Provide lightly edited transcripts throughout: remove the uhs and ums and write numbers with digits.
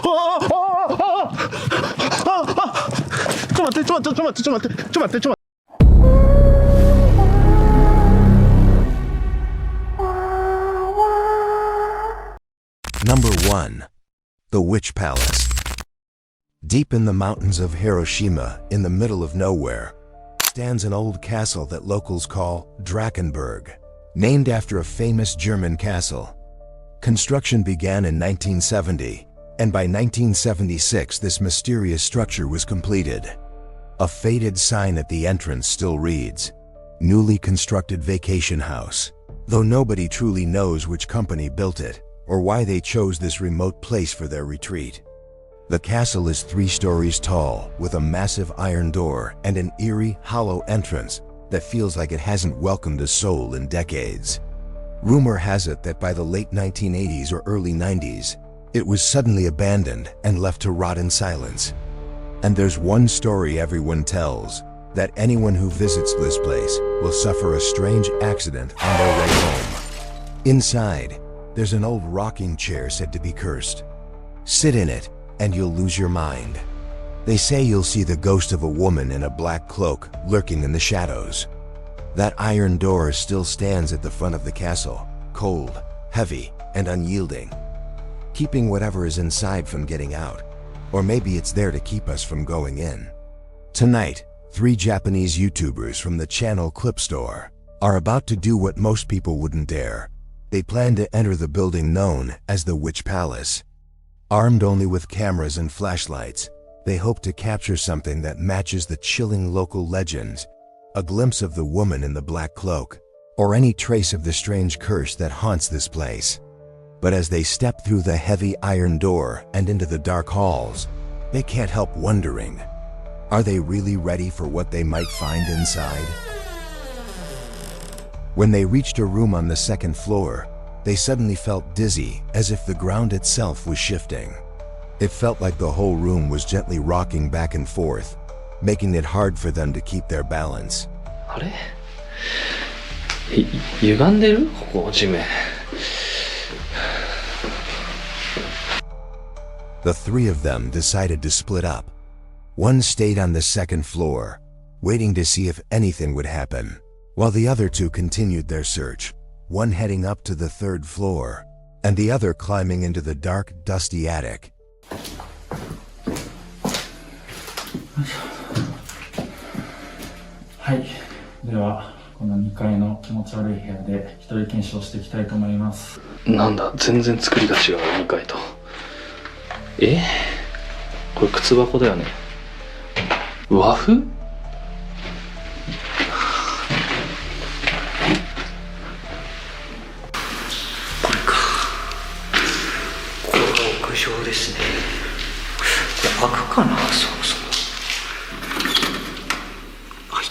Number 1. The Witch Palace. Deep in the mountains of Hiroshima, in the middle of nowhere, stands an old castle that locals call Drakenberg, named after a famous German castle. Construction began in 1970, and by 1976 this mysterious structure was completed. A faded sign at the entrance still reads, "Newly constructed vacation house," though nobody truly knows which company built it or why they chose this remote place for their retreat. The castle is 3 stories tall, with a massive iron door and an eerie, hollow entrance that feels like it hasn't welcomed a soul in decades. Rumor has it that by the late 1980s or early 90s, it was suddenly abandoned and left to rot in silence. And there's one story everyone tells, that anyone who visits this place will suffer a strange accident on their way home. Inside, there's an old rocking chair said to be cursed. Sit in it, and you'll lose your mind. They say you'll see the ghost of a woman in a black cloak lurking in the shadows. That iron door still stands at the front of the castle, cold, heavy, and unyielding, keeping whatever is inside from getting out. Or maybe it's there to keep us from going in. Tonight, 3 Japanese YouTubers from the channel Clip Store are about to do what most people wouldn't dare. They plan to enter the building known as the Witch Palace. Armed only with cameras and flashlights, they hope to capture something that matches the chilling local legends, a glimpse of the woman in the black cloak, or any trace of the strange curse that haunts this place. But as they step through the heavy iron door and into the dark halls, they can't help wondering, are they really ready for what they might find inside? When they reached a room on the 2nd floor, they suddenly felt dizzy, as if the ground itself was shifting. It felt like the whole room was gently rocking back and forth, making it hard for them to keep their balance. あれ？歪んでる？ここ地面。The 3 of them decided to split up. One stayed on the 2nd floor, waiting to see if anything would happen, while the other 2 continued their search, one heading up to the 3rd floor, and the other climbing into the dark, dusty attic. はい、ではこの2階の気持ち悪い部屋で一人検証していきたいと思います。なんだ、全然作りが違う、2階と。これ靴箱だよね。和風？これか。これが屋上ですね。これ開くかな、そもそも。開い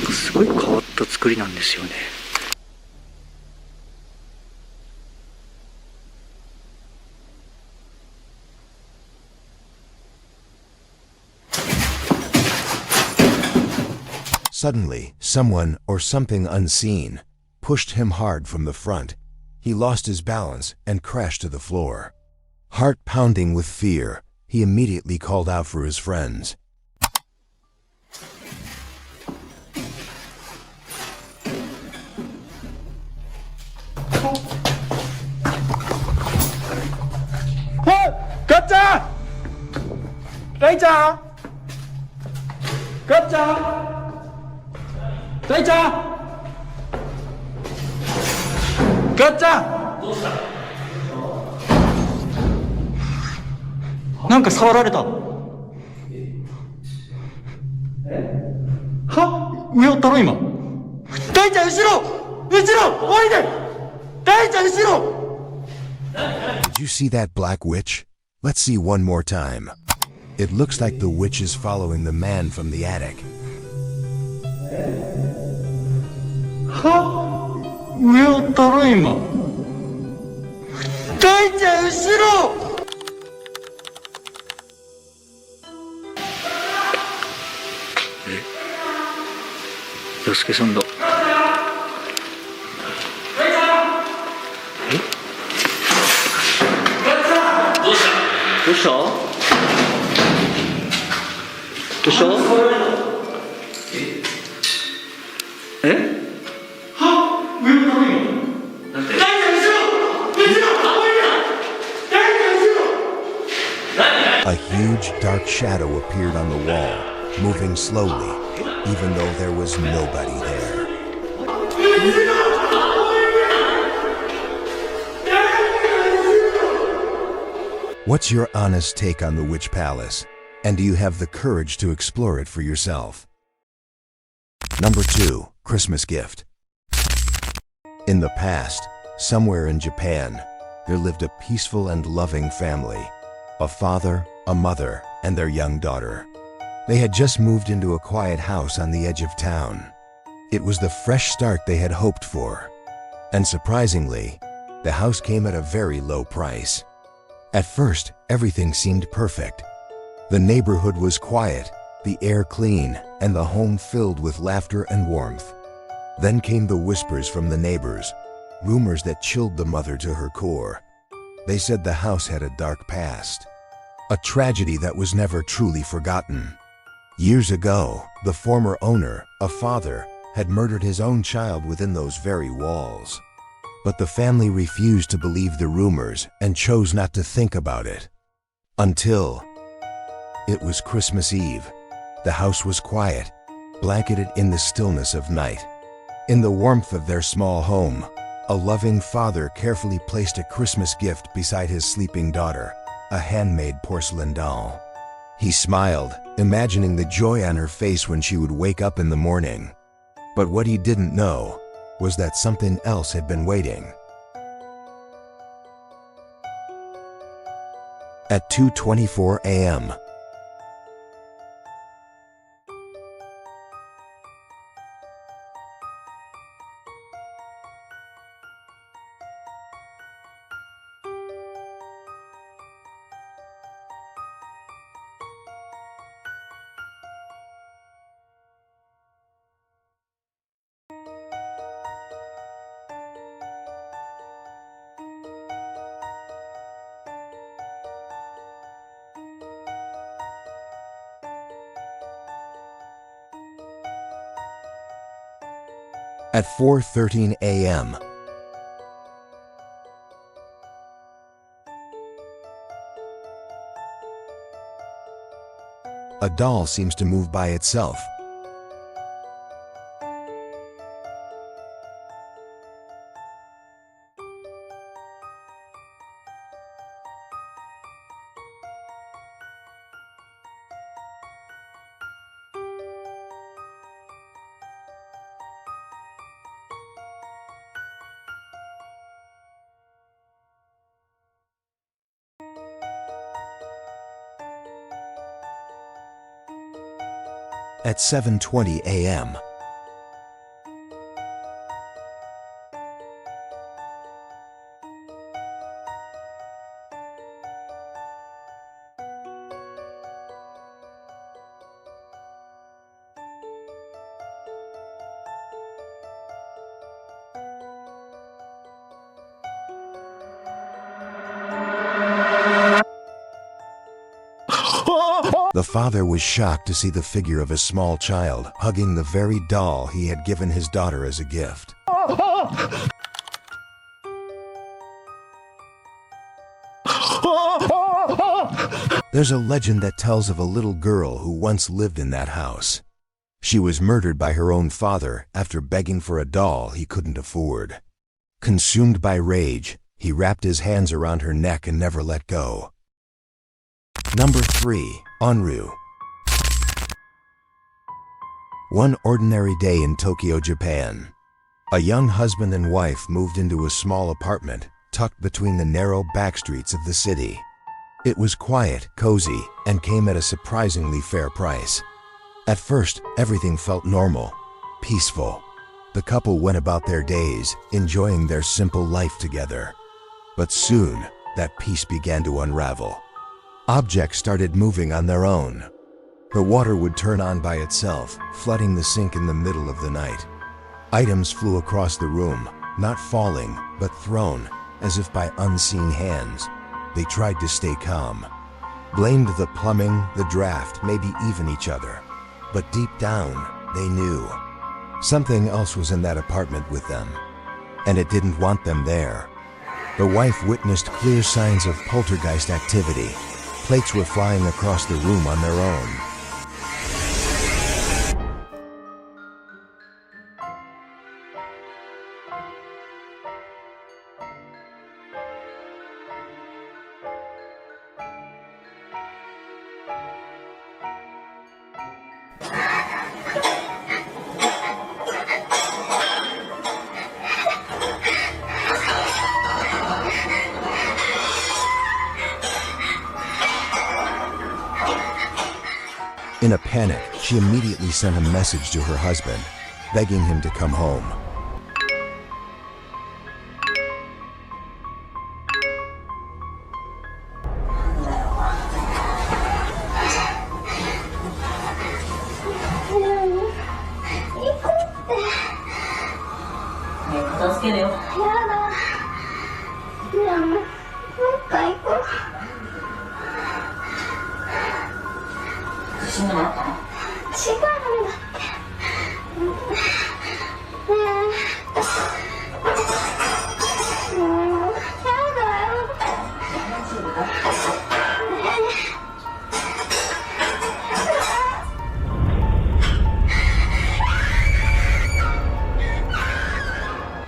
た。すごい変わった作りなんですよね。Suddenly, someone or something unseen pushed him hard from the front. He lost his balance and crashed to the floor. Heart pounding with fear, he immediately called out for his friends. Gotcha! Gotcha! Gotcha! 大ちゃんガッチャンどうしたなんか触られたは上をったろ今大ちゃん後ろ降りて大ちゃん後ろ Did you see that black witch? Let's see one more time. It looks like the witch is following the man from the attic. は上をったろ今大ちゃん後ろ洋介さんだ。大ちゃんしたどうしたえは上のためになんて大ちゃん後ろ後ろ大ちゃん後ろ A huge dark shadow appeared on the wall, moving slowly, even though there was nobody there. What's your honest take on the Witch Palace? And do you have the courage to explore it for yourself? Number 2. Christmas Gift. In the past, somewhere in Japan, there lived a peaceful and loving family. A father, a mother, and their young daughter. They had just moved into a quiet house on the edge of town. It was the fresh start they had hoped for. And surprisingly, the house came at a very low price. At first, everything seemed perfect. The neighborhood was quiet, the air clean, and the home filled with laughter and warmth. Then came the whispers from the neighbors, rumors that chilled the mother to her core. They said the house had a dark past, a tragedy that was never truly forgotten. Years ago, the former owner, a father, had murdered his own child within those very walls. But the family refused to believe the rumors and chose not to think about it. Until it was Christmas Eve. The house was quiet, blanketed in the stillness of night. In the warmth of their small home, a loving father carefully placed a Christmas gift beside his sleeping daughter, a handmade porcelain doll. He smiled, imagining the joy on her face when she would wake up in the morning. But what he didn't know was that something else had been waiting. At 2:24 a.m., at 4:13 a.m., a doll seems to move by itself. At 7:20 a.m., the father was shocked to see the figure of a small child hugging the very doll he had given his daughter as a gift. There's a legend that tells of a little girl who once lived in that house. She was murdered by her own father after begging for a doll he couldn't afford. Consumed by rage, he wrapped his hands around her neck and never let go. Number 3. Onryō. One ordinary day in Tokyo, Japan. A young husband and wife moved into a small apartment tucked between the narrow back streets of the city. It was quiet, cozy, and came at a surprisingly fair price. At first, everything felt normal, peaceful. The couple went about their days, enjoying their simple life together. But soon, that peace began to unravel. Objects started moving on their own. The water would turn on by itself, flooding the sink in the middle of the night. Items flew across the room, not falling, but thrown, as if by unseen hands. They tried to stay calm, blamed the plumbing, the draft, maybe even each other. But deep down, they knew. Something else was in that apartment with them, and it didn't want them there. The wife witnessed clear signs of poltergeist activity. Plates were flying across the room on their own. In a panic, she immediately sent a message to her husband, begging him to come home.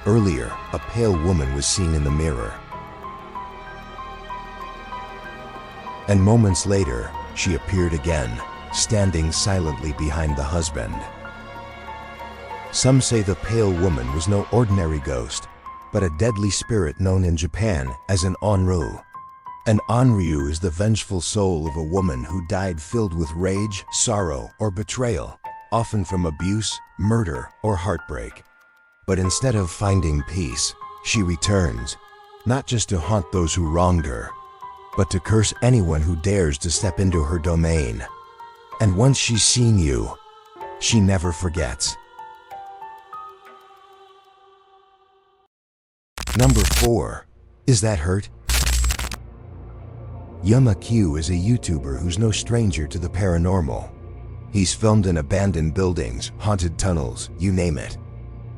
Earlier, a pale woman was seen in the mirror. And moments later, she appeared again, standing silently behind the husband. Some say the pale woman was no ordinary ghost, but a deadly spirit known in Japan as an Onryō. An Onryō is the vengeful soul of a woman who died filled with rage, sorrow, or betrayal, often from abuse, murder, or heartbreak. But instead of finding peace, she returns, not just to haunt those who wronged her, but to curse anyone who dares to step into her domain. And once she's seen you, she never forgets. Number 4. Is that hurt? Yuma Q is a YouTuber who's no stranger to the paranormal. He's filmed in abandoned buildings, haunted tunnels, you name it.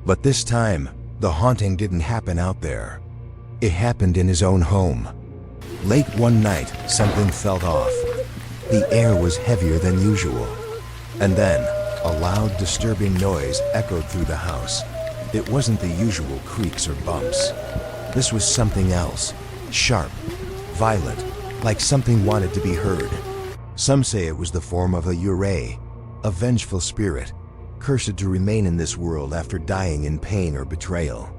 But this time, the haunting didn't happen out there. It happened in his own home. Late one night, something felt off. The air was heavier than usual. And then, a loud, disturbing noise echoed through the house. It wasn't the usual creaks or bumps. This was something else, sharp, violent, like something wanted to be heard. Some say it was the form of a yurei, a vengeful spirit, cursed to remain in this world after dying in pain or betrayal.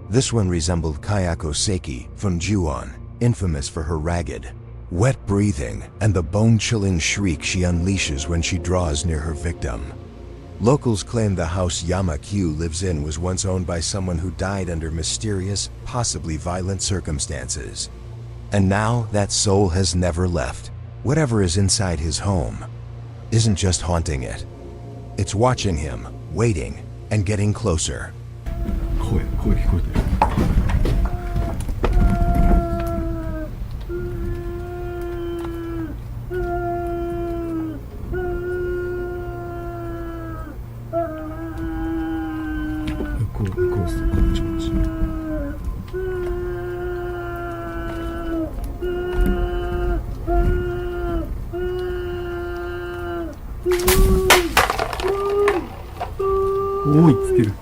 This one resembled Kayako Seki from Ju-on, infamous for her ragged, wet breathing and the bone-chilling shriek she unleashes when she draws near her victim. Locals claim the house Yama Q lives in was once owned by someone who died under mysterious, possibly violent circumstances. And now that soul has never left. Whatever is inside his home isn't just haunting it. It's watching him, waiting, and getting closer. 声聞こえてる。向こうっす。こっちこっち。おいつける。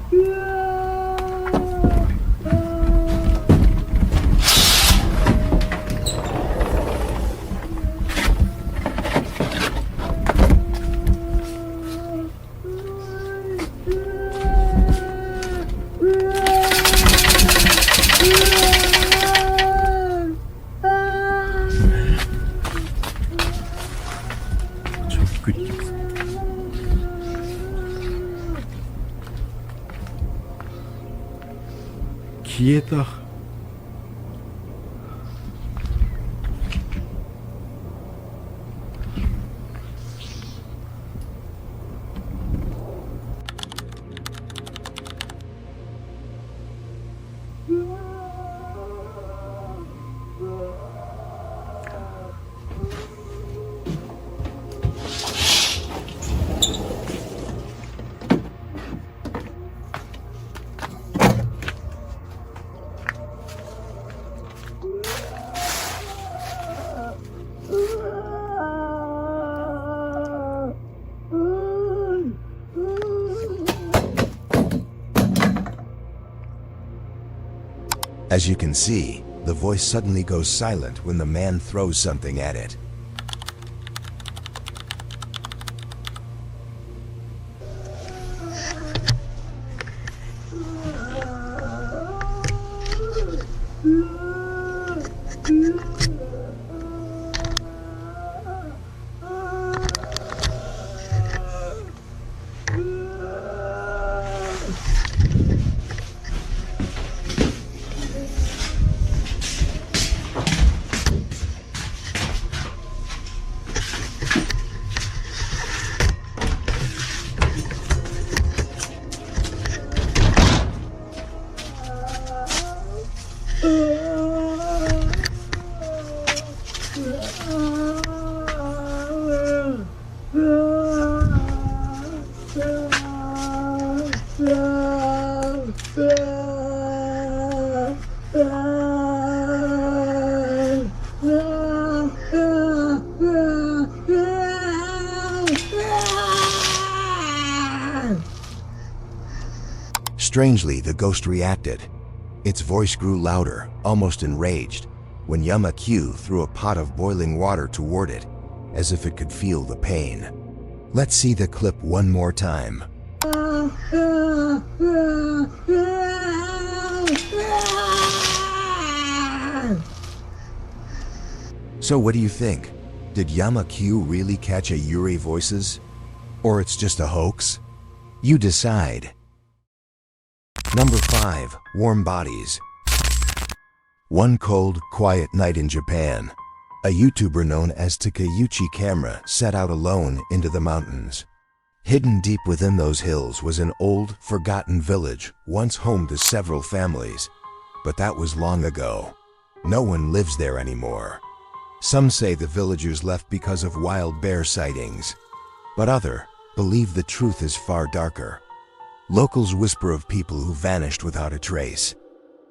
ちょっくり消えた。As you can see, the voice suddenly goes silent when the man throws something at it. Strangely, the ghost reacted. Its voice grew louder, almost enraged, when Yama-Q threw a pot of boiling water toward it, as if it could feel the pain. Let's see the clip one more time. So what do you think? Did Yama-Q really catch a Yurei voices? Or it's just a hoax? You decide. Number 5. Warm Bodies. One cold, quiet night in Japan, a YouTuber known as Takeuchi Camera set out alone into the mountains. Hidden deep within those hills was an old, forgotten village, once home to several families. But that was long ago. No one lives there anymore. Some say the villagers left because of wild bear sightings, but others believe the truth is far darker. Locals whisper of people who vanished without a trace.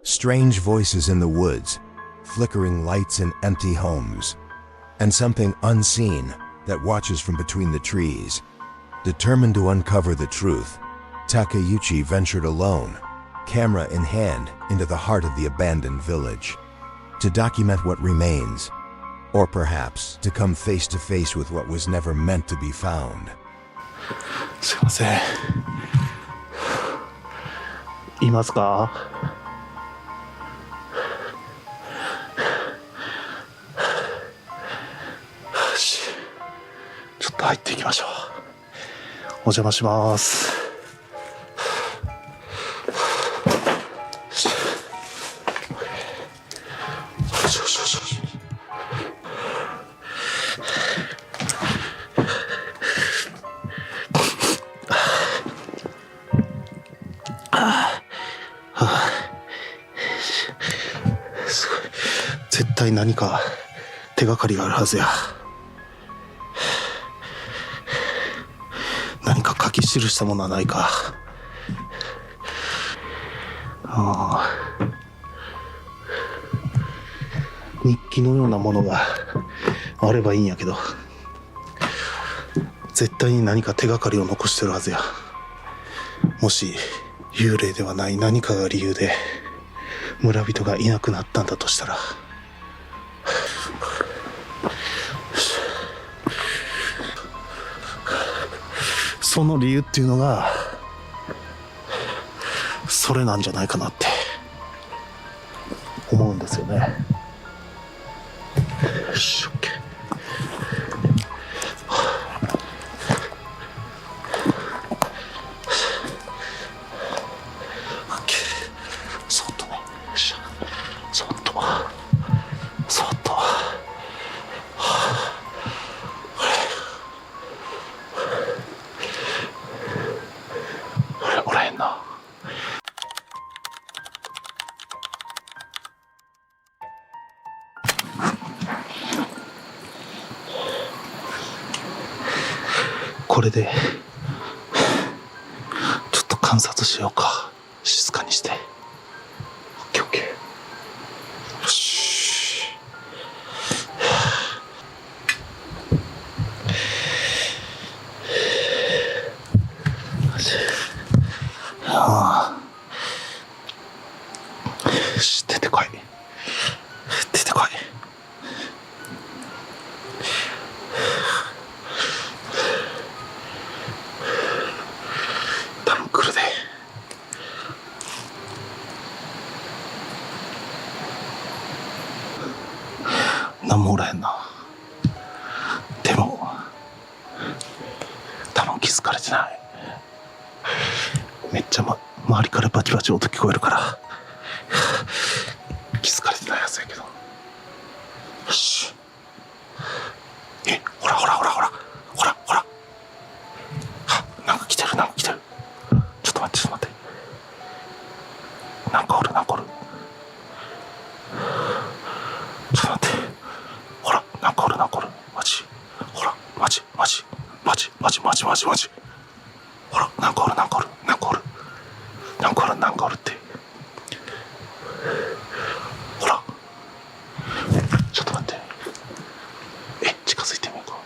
Strange voices in the woods, flickering lights in empty homes, and something unseen that watches from between the trees. Determined to uncover the truth, Takeuchi ventured alone, camera in hand, into the heart of the abandoned village, to document what remains, or perhaps to come face to face with what was never meant to be found. すいません。いますか？よし。ちょっと入っていきましょう。お邪魔します。絶対何か手がかりがあるはずや。何か書き記したものはないか。日記のようなものがあればいいんやけど、絶対に何か手がかりを残してるはずや。もし幽霊ではない何かが理由で村人がいなくなったんだとしたら、その理由っていうのがそれなんじゃないかなって思うんですよね。よし、オッケー。そっとね、よっしゃ、そっとそっと。おらへんな。これでちょっと観察しようか。静かにして。オッケーオッケー。よし。し、出てこい。出てこい。多分来るで。何もおらへんな。でも多分気づかれてない。めっちゃ、周りからバチバチ音聞こえるから気づかれてないやつやけど。よし。ほらほらほらほらほらほら。なんか来てる、なんか来てる。ちょっと待って、ちょっと待って。なんかおる、なんかおる。ちょっと待って。ほら、なんかおる、なんかおる。マジ。ほら、マジマジマジマジマジマジマジ。ほら、なんかおる、なんかおる、なんかおる。なんかおる、なんかおるって。ほら。ちょっと待って。近づいてみようか。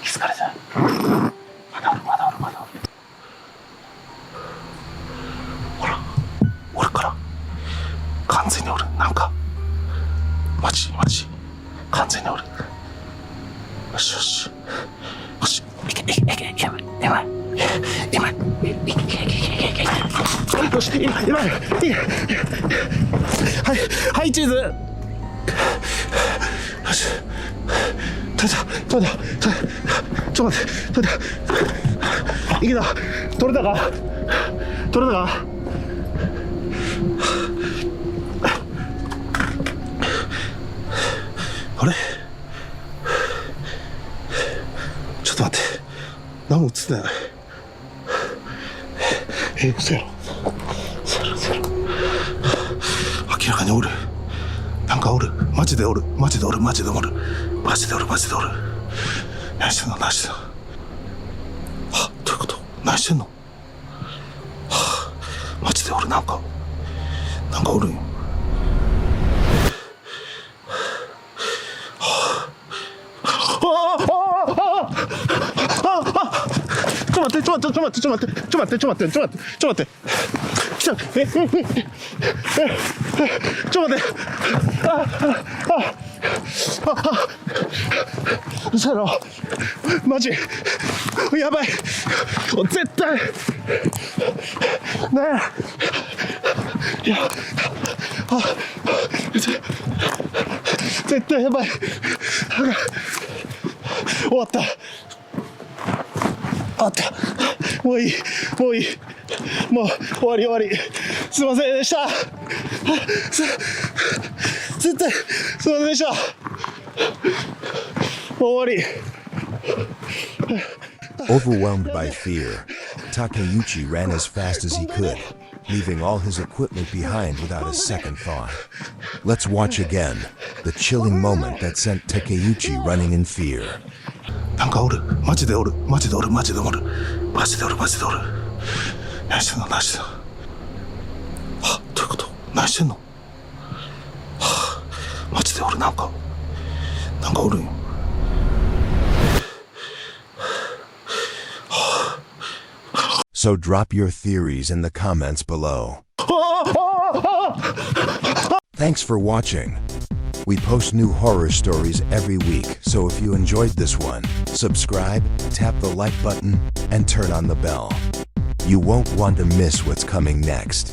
気づかれてない。まだおる、まだおる、まだおる。ほら、おるから。完全におる。なんかマジマジ完全におる。よしよしよし。いけいけいけいけ。やばいやばい。今いけいけいけいけいけ。よし、今はいはいチーズ。よし。取れたちょっと待って取れた。いけた。取れたか取れたか。あれちょっと待って、何も映ってない。嘘やろ。嘘やろ。明らかにおる。なんかおる。マジでおる。マジでおる。マジでおる。マジでおる。マジでおる。何してんの、何してんの。どういうこと。何してんの。マジでおる。なんかおるんよ。ちょっと待って。来た。ちょっと待って。嘘やろ。マジやばい。絶対ねえ。いや、絶対やばい。終わった。もういい。もう終わり。すいませんでした。絶対すいませんでした。もう終わり。Overwhelmed by fear, Takeuchi ran as fast as he could, leaving all his equipment behind without a second thought. Let's watch again, the chilling moment that sent Takeuchi running in fear. なんかおる。マジでおる。マジでおる。マジでおる。マジでおる。マジでおる。何してんの、何してんの。どういうこと。何してんの。マジでおる。なんかおるんよ。So drop your theories in the comments below. Thanks for watching. We post new horror stories every week, so if you enjoyed this one, subscribe, tap the like button, and turn on the bell. You won't want to miss what's coming next.